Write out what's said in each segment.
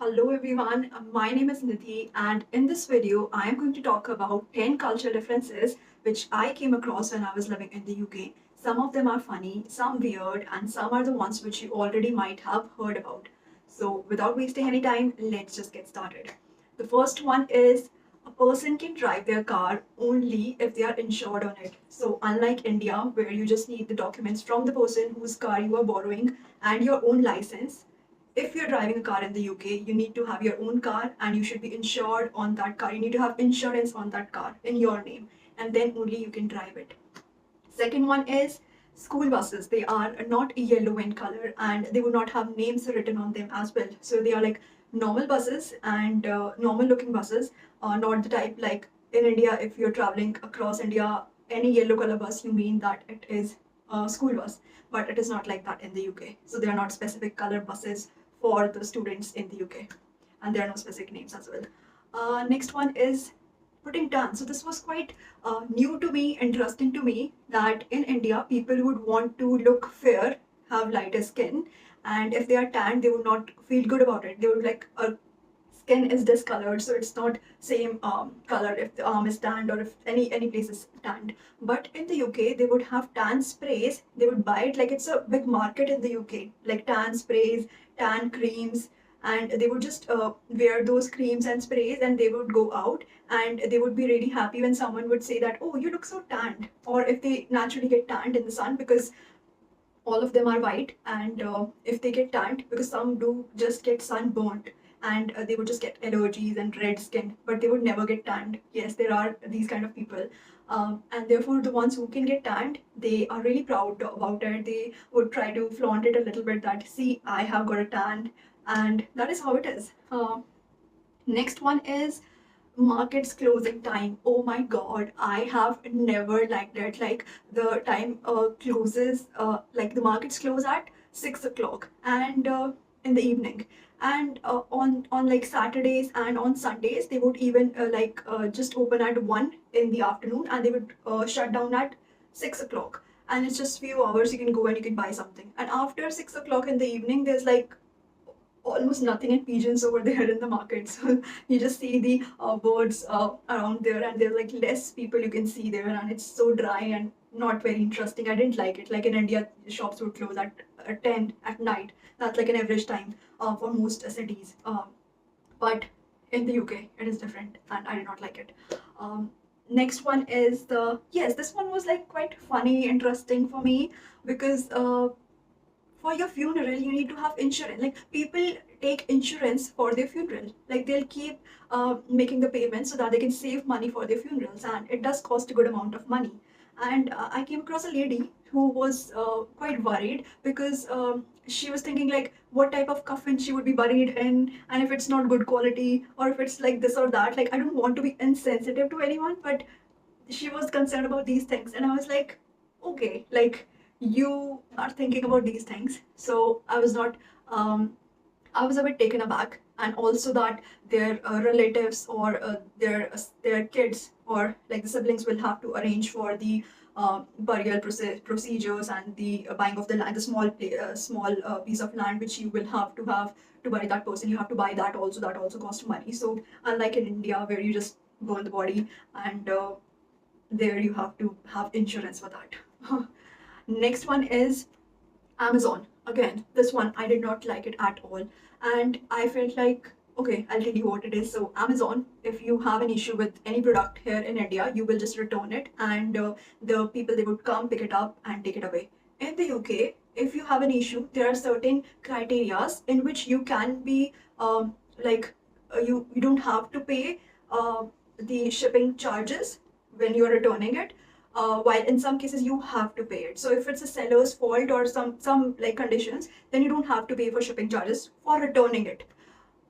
Hello everyone, my name is Nidhi, and in this video I am going to talk about 10 cultural differences which I came across when I was living in the UK. Some of them are funny, some weird, and some are the ones which you already might have heard about. So without wasting any time, let's just get started. The first one is a person can drive their car only if they are insured on it. So unlike India, where you just need the documents from the person whose car you are borrowing and your own license, if you're driving a car in the UK, you need to have your own car and you should be insured on that car. You need to have insurance on that car in your name, and then only you can drive it. Second one is school buses. They are not yellow in color and they would not have names written on them as well. So they are like normal buses and normal looking buses, not the type like in India. If you're traveling across India, any yellow color bus, you mean that it is a school bus, but it is not like that in the UK. So there are not specific color buses for the students in the UK, and there are no specific names as well. Next one is putting tan. So this was quite new to me, interesting to me, that in India people would want to look fair, have lighter skin, and if they are tanned, they would not feel good about it. They would like skin is discolored, so it's not same color if the arm is tanned or if any place is tanned. But in the UK, they would have tan sprays. They would buy it like it's a big market in the UK, like tan sprays, tan creams, and they would just wear those creams and sprays, and they would go out, and they would be really happy when someone would say that, oh, you look so tanned, or if they naturally get tanned in the sun, because all of them are white, and if they get tanned, because some do just get sunburnt, and they would just get allergies and red skin, but they would never get tanned. Yes, there are these kind of people, and therefore the ones who can get tanned, they are really proud about it. They would try to flaunt it a little bit, that see, I have got a tan, and that is how it is. Next one is markets closing time. Oh my god, I have never liked it. Like the time closes, like the markets close at 6 o'clock and in the evening. And on like Saturdays and on Sundays, they would even just open at 1 in the afternoon, and they would shut down at 6 o'clock. And it's just few hours you can go and you can buy something. And after 6 o'clock in the evening, there's like almost nothing in pigeons over there in the market. So you just see the birds around there, and there's like less people you can see there, and it's so dry and not very interesting. I didn't like it. Like in India, shops would close at 10 at night. That's like an average time for most cities. But in the UK, it is different, and I did not like it. Next one is yes, this one was like quite funny, interesting for me, because for your funeral you need to have insurance. Like people take insurance for their funeral, like they'll keep making the payments so that they can save money for their funerals, and it does cost a good amount of money. And I came across a lady who was quite worried, because she was thinking like what type of coffin she would be buried in, and if it's not good quality, or if it's like this or that. Like, I don't want to be insensitive to anyone, but she was concerned about these things, and I was like, okay, like you are thinking about these things. So I was not I was a bit taken aback, and also that their relatives, or their kids, or like the siblings, will have to arrange for the burial procedures, and the buying of the land, the small piece of land which you will have to bury that person. You have to buy that also. That also costs money. So unlike in India, where you just burn the body, and there you have to have insurance for that. Next one is Amazon. Again, this one I did not like it at all. And I felt like, okay, I'll tell you what it is. So, Amazon, if you have an issue with any product here in India, you will just return it, and the people, they would come pick it up and take it away. In the UK, if you have an issue, there are certain criterias in which you can be like you don't have to pay the shipping charges when you're returning it, while in some cases you have to pay it. So if it's a seller's fault or some like conditions, then you don't have to pay for shipping charges for returning it.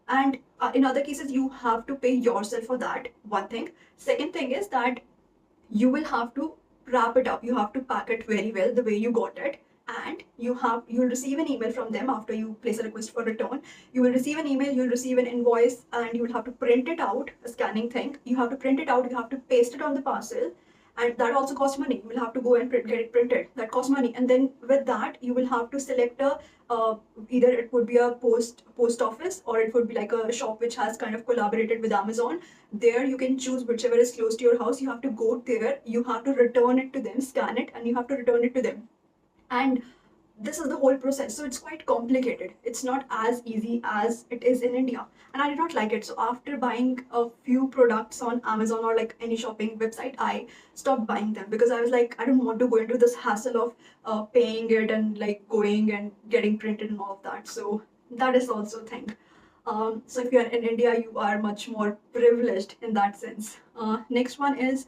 And in other cases, you have to pay yourself for that. One thing. Second thing is that you will have to wrap it up. You have to pack it very well the way you got it, and you'll receive an email from them after you place a request for return. You will receive an email, you'll receive an invoice, and you will have to print it out, a scanning thing. You have to print it out, you have to paste it on the parcel, and that also costs money. You will have to go and get it printed. That costs money, and then with that you will have to select a either it would be a post office, or it would be like a shop which has kind of collaborated with Amazon. There you can choose whichever is close to your house. You have to go there, you have to return it to them, scan it, and you have to return it to them. And this is the whole process, so it's quite complicated. It's not as easy as it is in India, and I did not like it. So after buying a few products on Amazon or like any shopping website, I stopped buying them, because I was like, I don't want to go into this hassle of paying it and like going and getting printed and all of that. So that is also a thing. So if you are in India, you are much more privileged in that sense. Next one is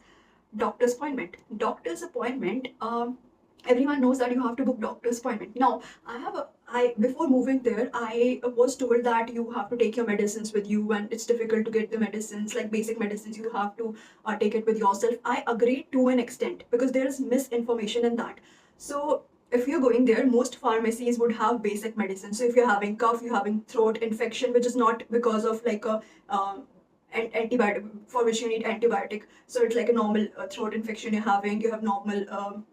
doctor's appointment. Doctor's appointment. Everyone knows that you have to book doctor's appointment. Now, I before moving there, I was told that you have to take your medicines with you, and it's difficult to get the medicines, like basic medicines. You have to take it with yourself. I agree to an extent, because there is misinformation in that. So if you're going there, most pharmacies would have basic medicine. So if you're having cough, you're having throat infection, which is not because of like a antibiotic, for which you need antibiotic. So it's like a normal throat infection you're having. You have normal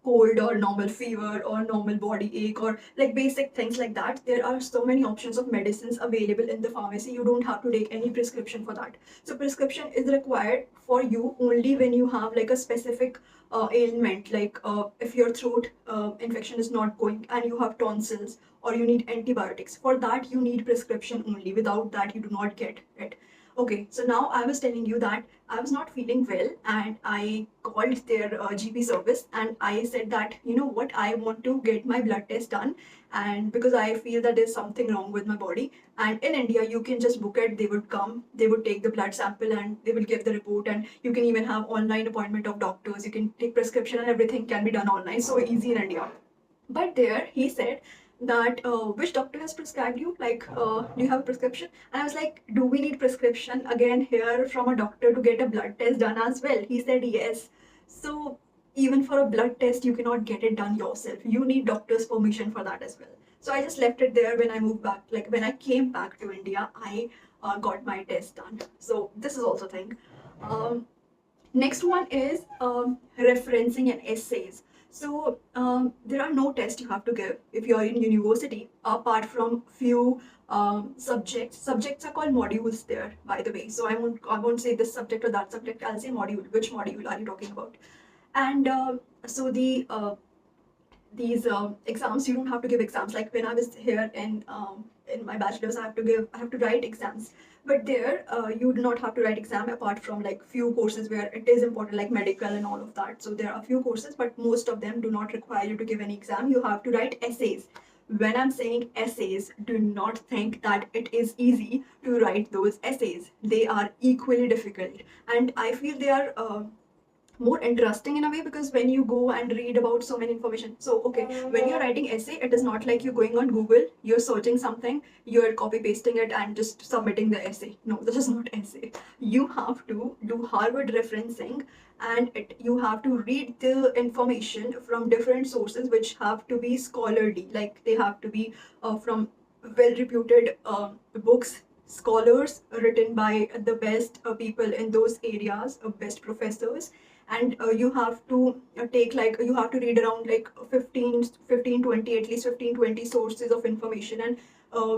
cold or normal fever or normal body ache, or like basic things like that. There are so many options of medicines available in the pharmacy. You don't have to take any prescription for that. So prescription is required for you only when you have like a specific ailment, like if your throat infection is not going and you have tonsils, or you need antibiotics. For that you need prescription only. Without that you do not get it. Okay, so now I was telling you that I was not feeling well, and I called their GP service, and I said that, you know what, I want to get my blood test done, and because I feel that there's something wrong with my body. And in India, you can just book it. They would come, they would take the blood sample, and they will give the report. And you can even have online appointment of doctors. You can take prescription, and everything can be done online. So easy in India. But there he said that which doctor has prescribed you, like do you have a prescription? And I was like, do we need prescription again here from a doctor to get a blood test done as well? He said yes. So even for a blood test you cannot get it done yourself. You need doctor's permission for that as well. So I just left it there. When I moved back, like when I came back to India, I got my test done. So this is also a thing. Next one is referencing and essays. So there are no tests you have to give if you are in university, apart from few subjects. Subjects are called modules there, by the way. So I won't say this subject or that subject. I'll say module. Which module are you talking about? And so these exams, you don't have to give exams. Like when I was here in my bachelor's, I have to write exams. But there you do not have to write exam, apart from like few courses where it is important, like medical and all of that. So there are a few courses, but most of them do not require you to give any exam. You have to write essays. When I'm saying essays, do not think that it is easy to write those essays. They are equally difficult, and I feel they are more interesting in a way, because when you go and read about so many information. So okay, when you're writing essay, it is not like you're going on Google, you're searching something, you're copy pasting it and just submitting the essay. No, this is not essay. You have to do Harvard referencing, and you have to read the information from different sources, which have to be scholarly. Like they have to be from well reputed books, scholars written by the best people in those areas, best professors. And you have to take, like you have to read around like 20, at least 15 20 sources of information. And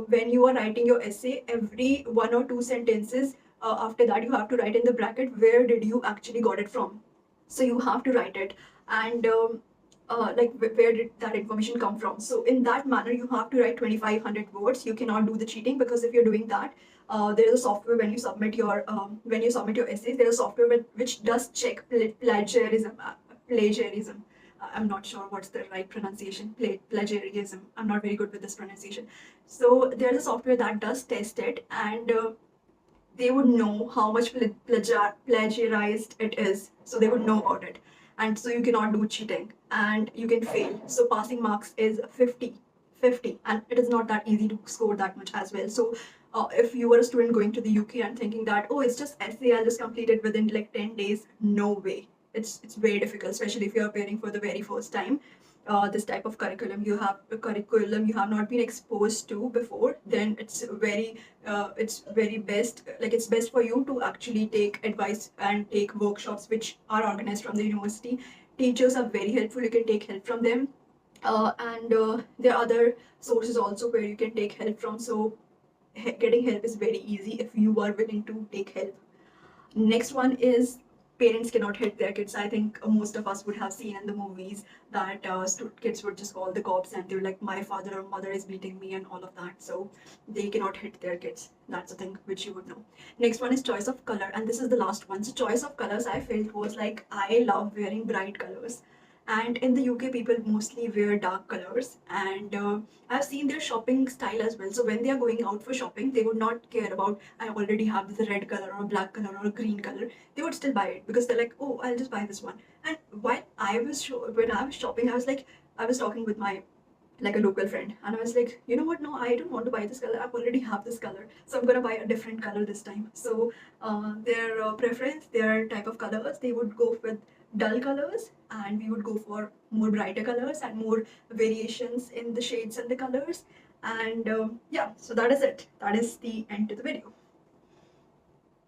when you are writing your essay, every one or two sentences after that, you have to write in the bracket, where did you actually got it from. So you have to write it. And like where did that information come from. So in that manner, you have to write 2500 words. You cannot do the cheating, because if you're doing that, there is a software when you submit your essays. There is a software which does check plagiarism. Plagiarism. I'm not sure what's the right pronunciation. Plagiarism. I'm not very good with this pronunciation. So there's a software that does test it, and they would know how much plagiarized it is. So they would know about it. And so you cannot do cheating, and you can fail. So passing marks is 50, and it is not that easy to score that much as well. So if you were a student going to the UK and thinking that, oh, it's just essay, I'll just complete it within like 10 days, no way. It's very difficult, especially if you're appearing for the very first time. this type of curriculum, you have a curriculum you have not been exposed to before, then it's very best, like it's best for you to actually take advice and take workshops which are organized from the university. Teachers are very helpful, you can take help from them. And there are other sources also where you can take help from. So getting help is very easy if you are willing to take help. Next one is parents cannot hit their kids. I think most of us would have seen in the movies that kids would just call the cops and they're like, my father or mother is beating me and all of that. So they cannot hit their kids. That's a thing which you would know. Next one is choice of color, and this is the last one. So choice of colors I felt was like, I love wearing bright colors. And in the UK, people mostly wear dark colors, and I've seen their shopping style as well. So when they are going out for shopping, they would not care about, I already have this red color or black color or green color. They would still buy it because they're like, oh, I'll just buy this one. And while when I was shopping, I was like, I was talking with my like a local friend, and I was like, you know what, no, I don't want to buy this color, I already have this color, so I'm gonna buy a different color this time. So their preference, their type of colors, they would go with dull colors, and we would go for more brighter colors and more variations in the shades and the colors. And yeah, so that is it, that is the end to the video.